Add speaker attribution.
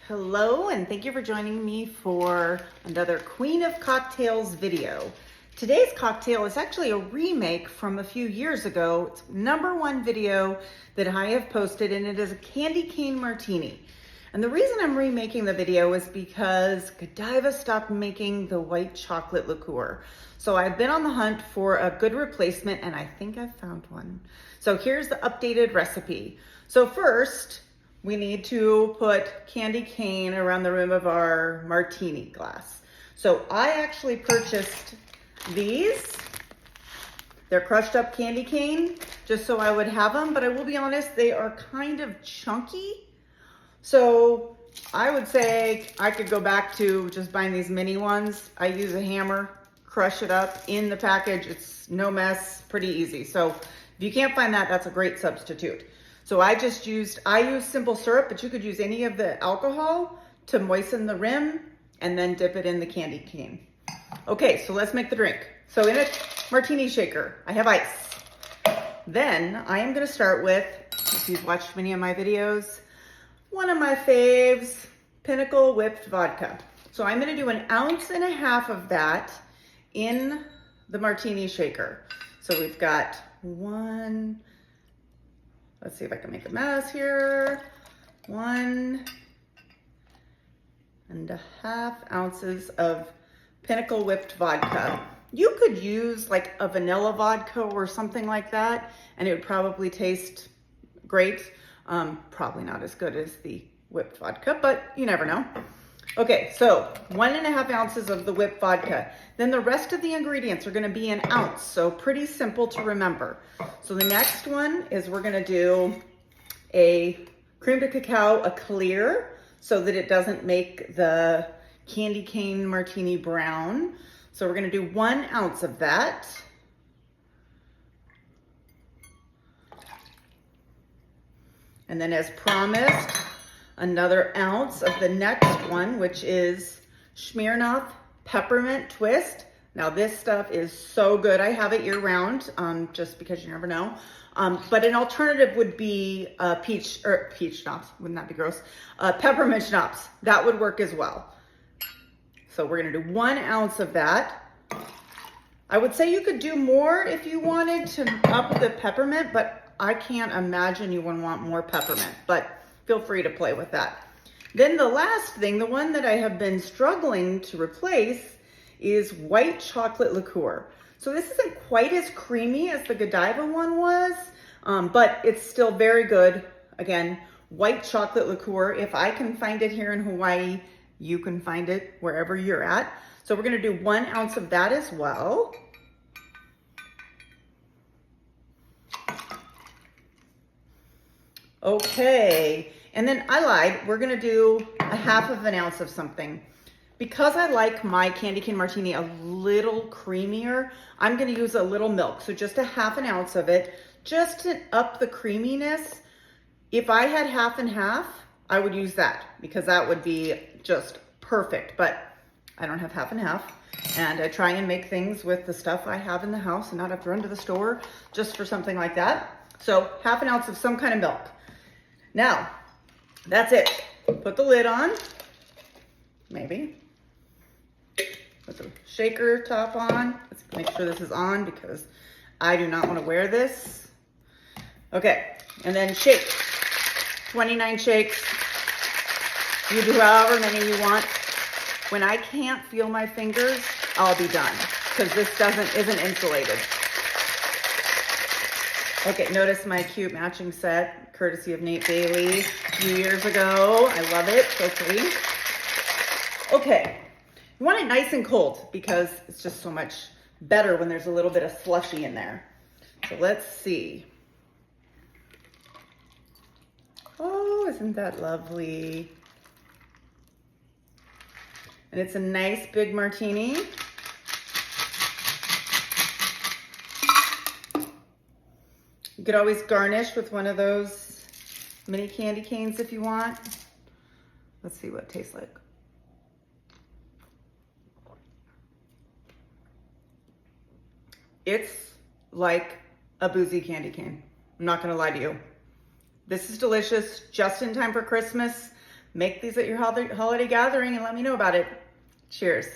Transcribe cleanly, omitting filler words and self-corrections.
Speaker 1: Hello, and thank you for joining me for another Queen of Cocktails video. Today's cocktail is actually a remake from a few years ago. It's #1 video that I have posted, and it is a Candy Cane Martini. And the reason I'm remaking the video is because Godiva stopped making the white chocolate liqueur. So I've been on the hunt for a good replacement, and I think I've found one. So here's the updated recipe. So first, we need to put candy cane around the rim of our martini glass. So I actually purchased these. They're crushed up candy cane, just so I would have them, but I will be honest, they are kind of chunky. So I would say I could go back to just buying these mini ones. I use a hammer, crush it up in the package. It's no mess, pretty easy. So if you can't find that, that's a great substitute. So I used simple syrup, but you could use any of the alcohol to moisten the rim and then dip it in the candy cane. Okay, so let's make the drink. So in a martini shaker, I have ice. Then I am gonna start with, if you've watched many of my videos, one of my faves, Pinnacle whipped vodka. So I'm gonna do 1.5 ounces of that in the martini shaker. So we've got let's see if I can make a mess here. 1.5 ounces of Pinnacle whipped vodka. You could use like a vanilla vodka or something like that, and it would probably taste great. Probably not as good as the whipped vodka, but you never know. Okay, so 1.5 ounces of the whipped vodka. Then the rest of the ingredients are gonna be 1 ounce, so pretty simple to remember. So the next one is we're gonna do a crème de cacao, a clear, so that it doesn't make the candy cane martini brown. So we're gonna do 1 ounce of that. And then as promised, another ounce of the next one, which is Smirnoff Peppermint Twist. Now this stuff is so good. I have it year round, just because you never know. But an alternative would be peach schnapps. Wouldn't that be gross? Peppermint schnapps. That would work as well. So we're gonna do 1 ounce of that. I would say you could do more if you wanted to up the peppermint, but I can't imagine you would want more peppermint, but feel free to play with that. Then the last thing, the one that I have been struggling to replace, is white chocolate liqueur. So this isn't quite as creamy as the Godiva one was, but it's still very good. Again, white chocolate liqueur. If I can find it here in Hawaii, you can find it wherever you're at. So we're gonna do 1 ounce of that as well. Okay, and then I lied, we're gonna do 1/2 ounce of something. Because I like my candy cane martini a little creamier, I'm gonna use a little milk. So just 1/2 ounce of it, just to up the creaminess. If I had 50/50, I would use that because that would be just perfect, but I don't have 50/50. And I try and make things with the stuff I have in the house and not have to run to the store just for something like that. So 1/2 ounce of some kind of milk. Now, that's it. Put the lid on, maybe. Put the shaker top on. Let's make sure this is on because I do not want to wear this. Okay, and then shake. 29 shakes. You do however many you want. When I can't feel my fingers, I'll be done because this isn't insulated. Okay, notice my cute matching set, courtesy of Nate Bailey a few years ago. I love it, so pretty. Okay, you want it nice and cold because it's just so much better when there's a little bit of slushy in there. So let's see. Oh, isn't that lovely? And it's a nice big martini. You could always garnish with one of those mini candy canes if you want. Let's see what it tastes like. It's like a boozy candy cane. I'm not gonna lie to you. This is delicious, just in time for Christmas. Make these at your holiday gathering and let me know about it. Cheers.